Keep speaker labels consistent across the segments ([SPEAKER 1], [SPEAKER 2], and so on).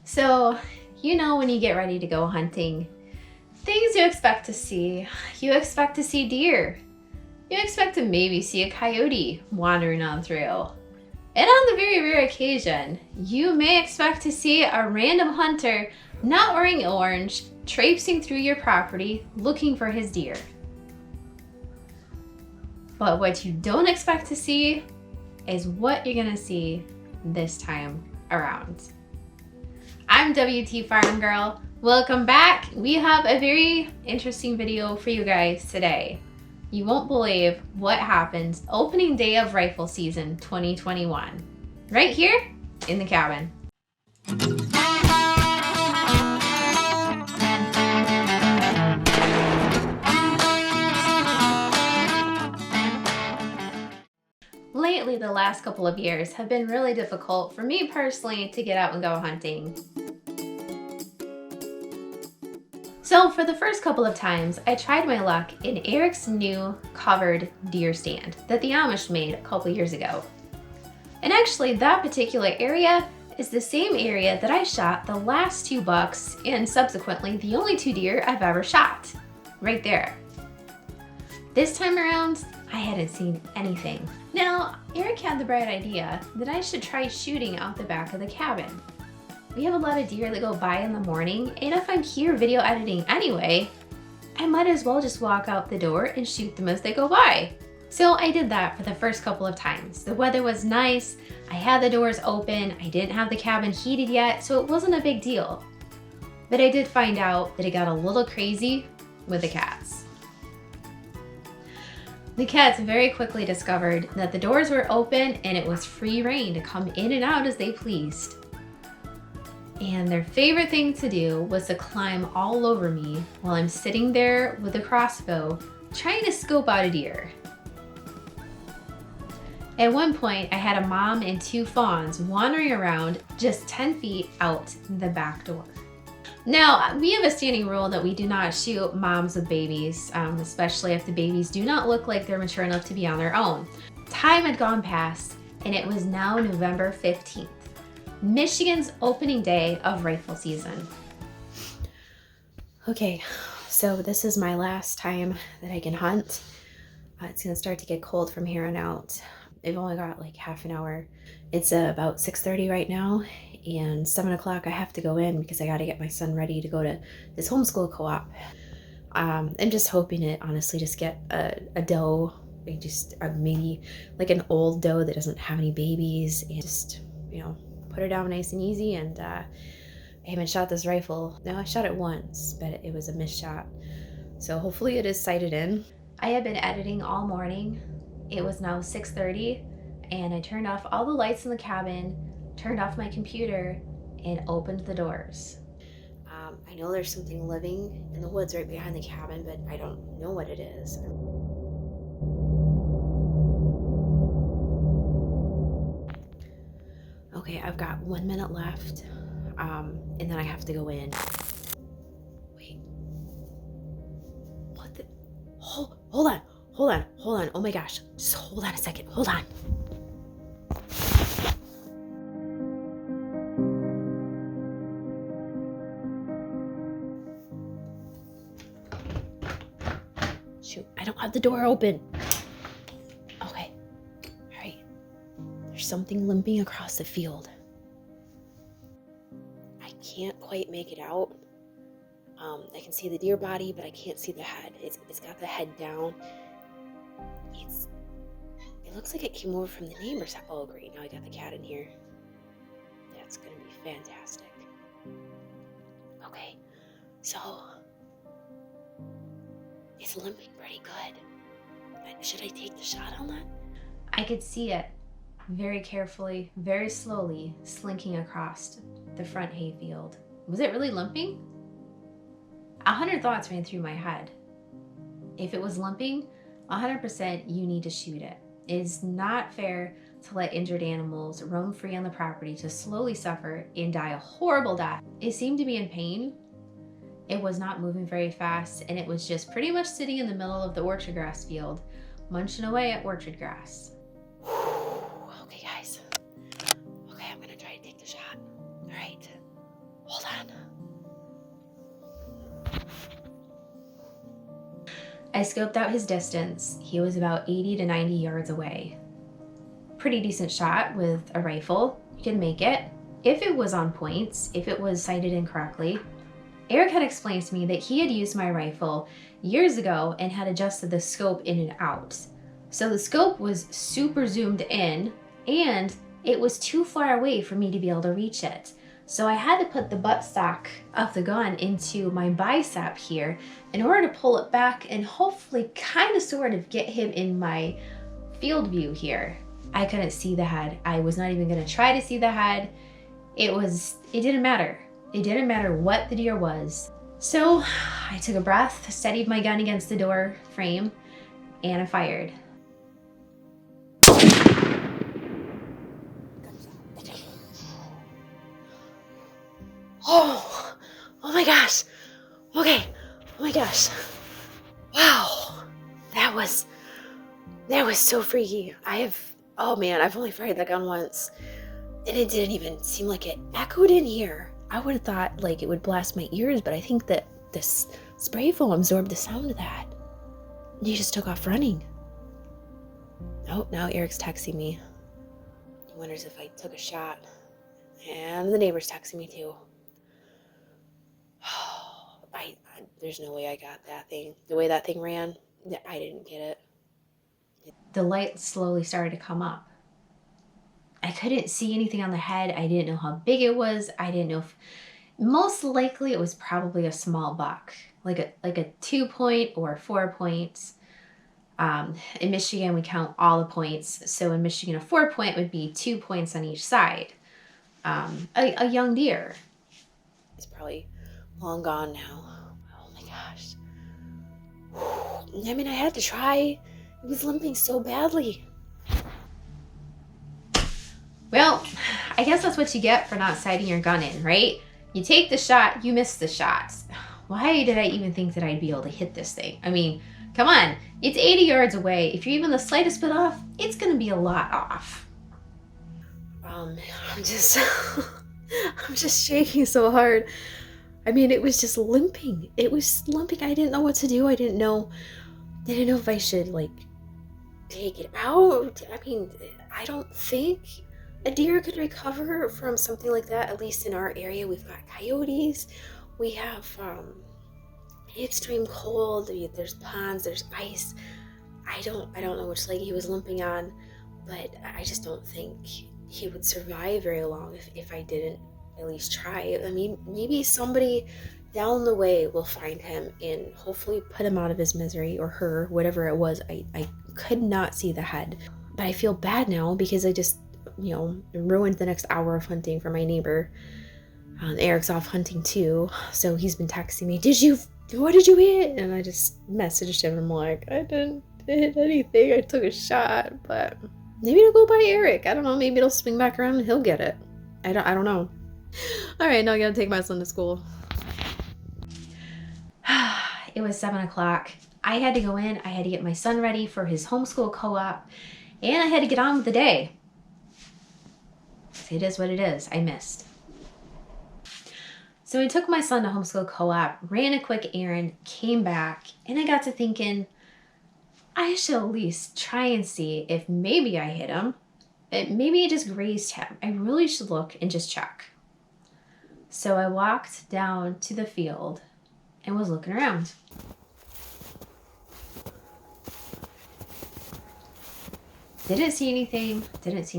[SPEAKER 1] So, you know, when you get ready to go hunting, things you expect to see. You expect to see deer. You expect to maybe see a coyote wandering on through. And on the very rare occasion, you may expect to see a random hunter not wearing orange traipsing through your property looking for his deer. But what you don't expect to see is what you're gonna see this time around. I'm WTFarm Girl. Welcome back. We have a very interesting video for you guys today. You won't believe what happened opening day of rifle season 2021. Right here in the cabin. Lately, the last couple of years have been really difficult for me personally to get out and go hunting. So for the first couple of times, I tried my luck in Eric's new covered deer stand that the Amish made a couple years ago. And actually that particular area is the same area that I shot the last 2 bucks and subsequently the only 2 deer I've ever shot. Right there. This time around, I hadn't seen anything. Now, Eric had the bright idea that I should try shooting out the back of the cabin. We have a lot of deer that go by in the morning, and if I'm here video editing anyway, I might as well just walk out the door and shoot them as they go by. So I did that for the first couple of times. The weather was nice, I had the doors open, I didn't have the cabin heated yet, so it wasn't a big deal. But I did find out that it got a little crazy with the cats. The cats very quickly discovered that the doors were open and it was free reign to come in and out as they pleased. And their favorite thing to do was to climb all over me while I'm sitting there with a crossbow trying to scope out a deer. At one point, I had a mom and 2 fawns wandering around just 10 feet out the back door. Now, we have a standing rule that we do not shoot moms with babies, especially if the babies do not look like they're mature enough to be on their own. Time had gone past, and it was now November 15th. Michigan's opening day of rifle season. Okay, so this is my last time that I can hunt. It's gonna start to get cold from here on out. I've only got like half an hour. It's about 6:30 right now, and 7 o'clock I have to go in because I gotta get my son ready to go to this homeschool co-op. I'm just hoping to honestly just get a doe, maybe like an old doe that doesn't have any babies, and just, you know, put her down nice and easy. And I haven't shot this rifle. No, I shot it once, but it was a missed shot. So hopefully it is sighted in. I have been editing all morning. It was now 6:30 and I turned off all the lights in the cabin, turned off my computer, and opened the doors. I know there's something living in the woods right behind the cabin, but I don't know what it is. Okay, I've got 1 minute left, and then I have to go in. Wait. What the? Hold on. Oh my gosh. Just hold on a second. Hold on. Shoot, I don't have the door open. Okay. All right. There's something limping across the field. I can't quite make it out. I can see the deer body, but I can't see the head. It's got the head down. It looks like it came over from the neighbor's house. Oh, great. Now I got the cat in here. That's going to be fantastic. Okay. So, it's limping pretty good. Should I take the shot on that? I could see it very carefully, very slowly slinking across the front hayfield. Was it really limping? 100 thoughts ran through my head. If it was limping, 100% you need to shoot it. It is not fair to let injured animals roam free on the property to slowly suffer and die a horrible death. It seemed to be in pain. It was not moving very fast, and it was just pretty much sitting in the middle of the orchard grass field, munching away at orchard grass. Okay, guys. Okay, I'm gonna try to take the shot. All right. I scoped out his distance. He was about 80 to 90 yards away. Pretty decent shot with a rifle. You can make it. If it was on points, if it was sighted incorrectly. Eric had explained to me that he had used my rifle years ago and had adjusted the scope in and out. So the scope was super zoomed in and it was too far away for me to be able to reach it. So I had to put the buttstock of the gun into my bicep here in order to pull it back and hopefully kind of sort of get him in my field view here. I couldn't see the head. I was not even gonna try to see the head. It didn't matter. It didn't matter what the deer was. So I took a breath, steadied my gun against the door frame, and I fired. Oh my gosh. Okay. Oh my gosh. Wow. That was so freaky. I've only fired that gun once and it didn't even seem like it echoed in here. I would have thought like it would blast my ears, but I think that this spray foam absorbed the sound of that. He just took off running. Oh, now Eric's texting me. He wonders if I took a shot. And the neighbor's texting me too. There's no way I got that thing. The way that thing ran, I didn't get it. The light slowly started to come up. I couldn't see anything on the head. I didn't know how big it was. I didn't know if, most likely it was probably a small buck, like a 2-point or 4 points. In Michigan, we count all the points. So in Michigan, a 4-point would be 2 points on each side. A young deer. It's probably long gone now. Oh my gosh. I mean, I had to try. It was limping so badly. Well, I guess that's what you get for not sighting your gun in, right? You take the shot, you miss the shot. Why did I even think that I'd be able to hit this thing? I mean, come on, it's 80 yards away. If you're even the slightest bit off, it's gonna be a lot off. I'm just shaking so hard. I mean, it was just limping. It was limping. I didn't know what to do. I didn't know if I should like take it out. I mean, I don't think a deer could recover from something like that. At least in our area, we've got coyotes. We have extreme cold. There's ponds. There's ice. I don't know which leg he was limping on, but I just don't think he would survive very long if I didn't at least try. I mean, maybe somebody down the way will find him and hopefully put him out of his misery, or her, whatever it was. I could not see the head, but I feel bad now because I just, ruined the next hour of hunting for my neighbor. Eric's off hunting too, so he's been texting me, what did you hit? And I just messaged him and I'm like, I didn't hit anything. I took a shot, but maybe it'll go by Eric. I don't know. Maybe it'll swing back around and he'll get it. I don't know. All right, now I gotta take my son to school. It was 7 o'clock. I had to go in. I had to get my son ready for his homeschool co-op, and I had to get on with the day. It is what it is. I missed. So I took my son to homeschool co-op, ran a quick errand, came back, and I got to thinking, I should at least try and see if maybe I hit him. Maybe I just grazed him. I really should look and just check. So I walked down to the field and was looking around. Didn't see anything. I didn't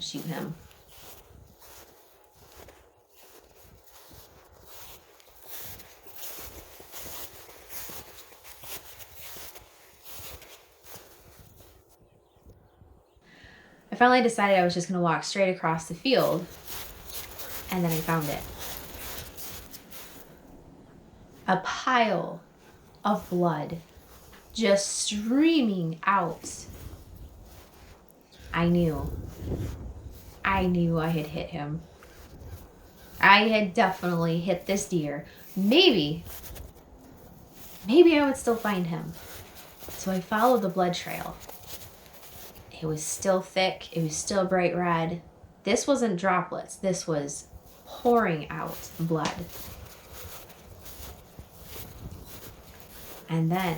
[SPEAKER 1] shoot him. I finally decided I was just going to walk straight across the field, and then I found it. A pile of blood just streaming out. I knew I had hit him. I had definitely hit this deer. Maybe I would still find him. So I followed the blood trail. It was still thick. It was still bright red. This wasn't droplets. This was pouring out blood. And then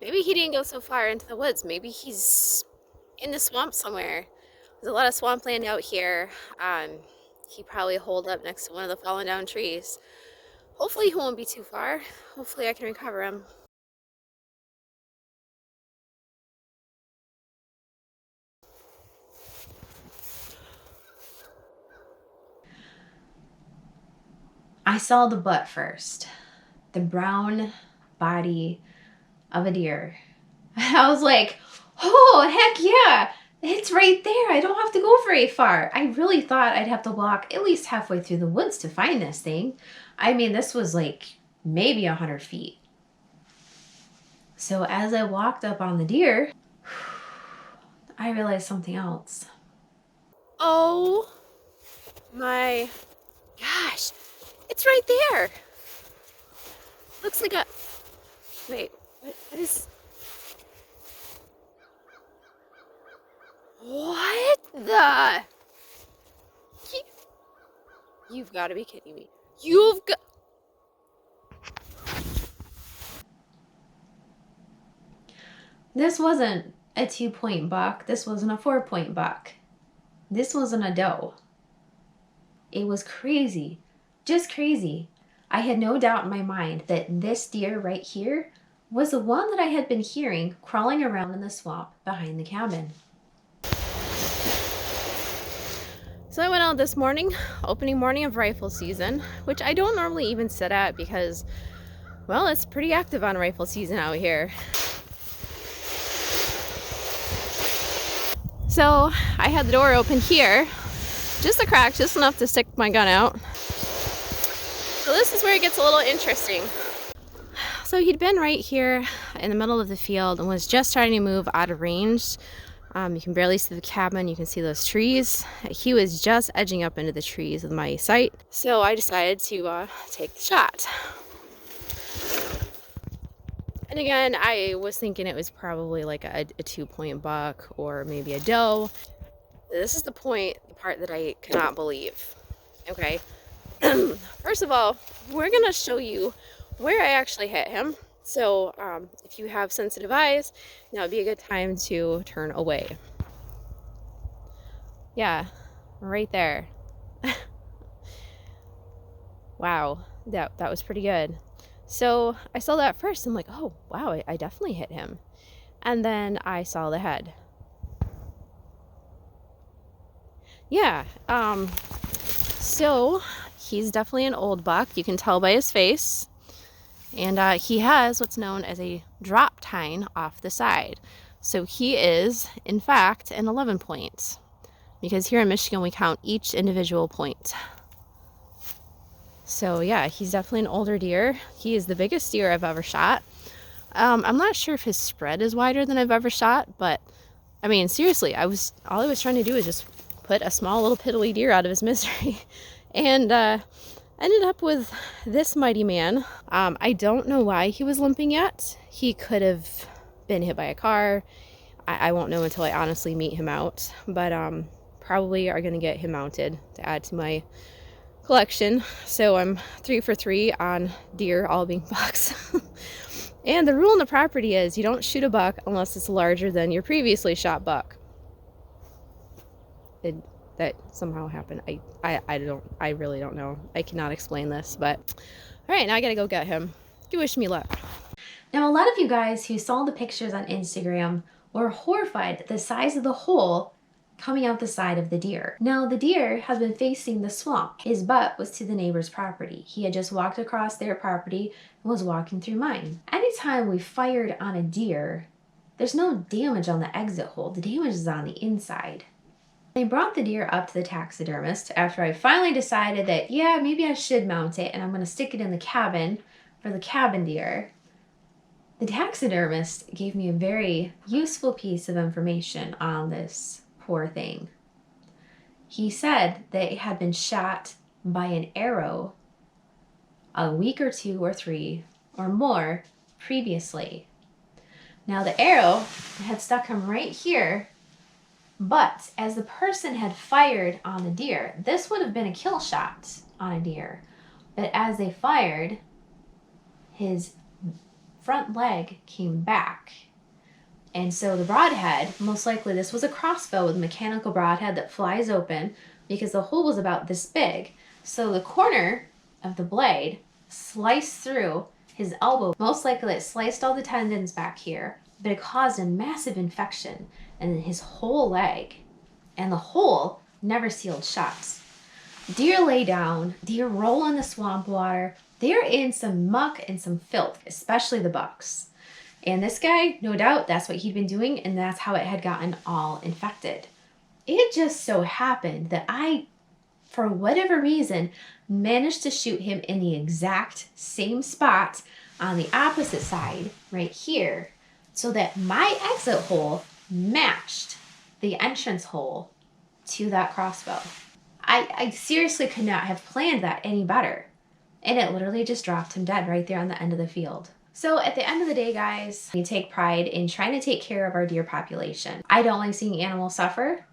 [SPEAKER 2] maybe he didn't go so far into the woods. Maybe he's in the swamp somewhere. There's a lot of swampland out here. He probably holed up next to one of the fallen down trees. Hopefully he won't be too far. Hopefully I can recover him.
[SPEAKER 1] I saw the butt first, the brown body of a deer. I was like, oh, heck yeah, it's right there. I don't have to go very far. I really thought I'd have to walk at least halfway through the woods to find this thing. I mean, this was like maybe 100 feet. So as I walked up on the deer, I realized something else.
[SPEAKER 2] Oh my gosh, it's right there. Looks like a, wait, what is, what the, you've got to be kidding me. You've got,
[SPEAKER 1] This wasn't a 2-point buck. This wasn't a 4-point buck. This wasn't a doe. It was crazy, just crazy. I had no doubt in my mind that this deer right here was the one that I had been hearing crawling around in the swamp behind the cabin.
[SPEAKER 2] So I went out this morning, opening morning of rifle season, which I don't normally even sit at because, well, it's pretty active on rifle season out here. So I had the door open here, just a crack, just enough to stick my gun out. So this is where it gets a little interesting. So he'd been right here in the middle of the field and was just starting to move out of range. You can barely see the cabin, you can see those trees. He was just edging up into the trees with my sight. So I decided to take the shot. And again, I was thinking it was probably like a 2-point buck or maybe a doe. This is the part that I cannot believe. Okay. First of all, we're gonna show you where I actually hit him. So if you have sensitive eyes, now would be a good time to turn away. Yeah, right there. Wow, that was pretty good. So I saw that first. I'm like, oh wow, I definitely hit him. And then I saw the head. Yeah, so he's definitely an old buck. You can tell by his face. And he has what's known as a drop tine off the side. So he is, in fact, an 11 point. Because here in Michigan, we count each individual point. So yeah, he's definitely an older deer. He is the biggest deer I've ever shot. I'm not sure if his spread is wider than I've ever shot, but I mean, seriously, all I was trying to do was just put a small little piddly deer out of his misery. And ended up with this mighty man. I don't know why he was limping yet. He could have been hit by a car. I won't know until I honestly meet him out, but probably are going to get him mounted to add to my collection. So I'm 3 for 3 on deer, all being bucks. And the rule in the property is you don't shoot a buck unless it's larger than your previously shot buck. That somehow happened. I really don't know. I cannot explain this, but all right, now I gotta go get him. You wish me luck.
[SPEAKER 1] Now, a lot of you guys who saw the pictures on Instagram were horrified at the size of the hole coming out the side of the deer. Now, the deer has been facing the swamp. His butt was to the neighbor's property. He had just walked across their property and was walking through mine. Anytime we fired on a deer, there's no damage on the exit hole. The damage is on the inside. I brought the deer up to the taxidermist after I finally decided that, yeah, maybe I should mount it and I'm going to stick it in the cabin for the cabin deer. The taxidermist gave me a very useful piece of information on this poor thing. He said that it had been shot by an arrow a week or 2 or 3 or more previously. Now the arrow had stuck him right here, but as the person had fired on the deer, this would have been a kill shot on a deer. But as they fired, his front leg came back. And so the broadhead, most likely this was a crossbow with a mechanical broadhead that flies open because the hole was about this big. So the corner of the blade sliced through his elbow. Most likely it sliced all the tendons back here, but it caused a massive infection in his whole leg. And the hole never sealed shut. Deer lay down, deer roll in the swamp water. They're in some muck and some filth, especially the bucks. And this guy, no doubt, that's what he'd been doing, and that's how it had gotten all infected. It just so happened that I, for whatever reason, managed to shoot him in the exact same spot on the opposite side, right here, so that my exit hole matched the entrance hole to that crossbow. I seriously could not have planned that any better. And it literally just dropped him dead right there on the end of the field. So at the end of the day, guys, we take pride in trying to take care of our deer population. I don't like seeing animals suffer.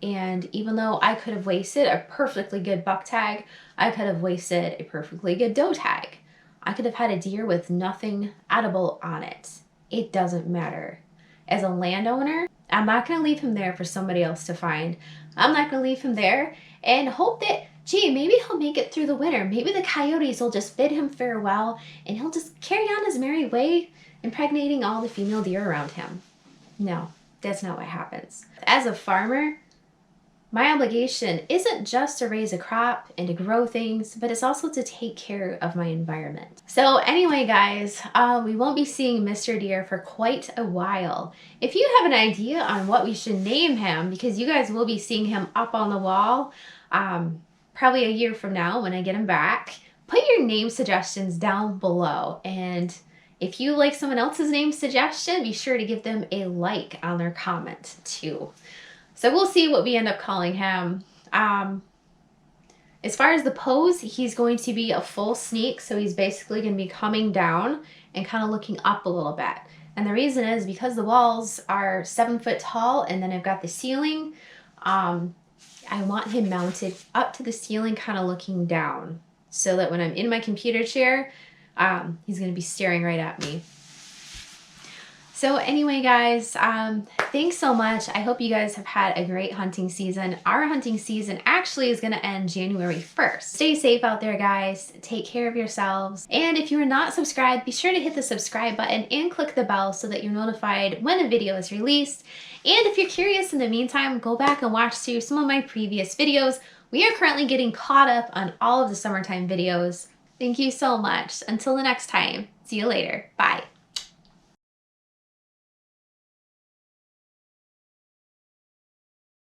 [SPEAKER 1] And even though I could have wasted a perfectly good buck tag, I could have wasted a perfectly good doe tag. I could have had a deer with nothing edible on it. It doesn't matter. As a landowner, I'm not going to leave him there for somebody else to find. I'm not going to leave him there and hope that, gee, maybe he'll make it through the winter. Maybe the coyotes will just bid him farewell and he'll just carry on his merry way, impregnating all the female deer around him. No, that's not what happens. As a farmer, my obligation isn't just to raise a crop and to grow things, but it's also to take care of my environment. So anyway, guys, we won't be seeing Mr. Deer for quite a while. If you have an idea on what we should name him, because you guys will be seeing him up on the wall, probably a year from now when I get him back, put your name suggestions down below. And if you like someone else's name suggestion, be sure to give them a like on their comment too. So we'll see what we end up calling him. As far as the pose, he's going to be a full sneak. So he's basically going to be coming down and kind of looking up a little bit. And the reason is because the walls are 7 foot tall and then I've got the ceiling. I want him mounted up to the ceiling, kind of looking down, so that when I'm in my computer chair, he's going to be staring right at me. So anyway, guys, thanks so much. I hope you guys have had a great hunting season. Our hunting season actually is going to end January 1st. Stay safe out there, guys. Take care of yourselves. And if you're not subscribed, be sure to hit the subscribe button and click the bell so that you're notified when a video is released. And if you're curious in the meantime, go back and watch through some of my previous videos. We are currently getting caught up on all of the summertime videos. Thank you so much. Until the next time, see you later. Bye.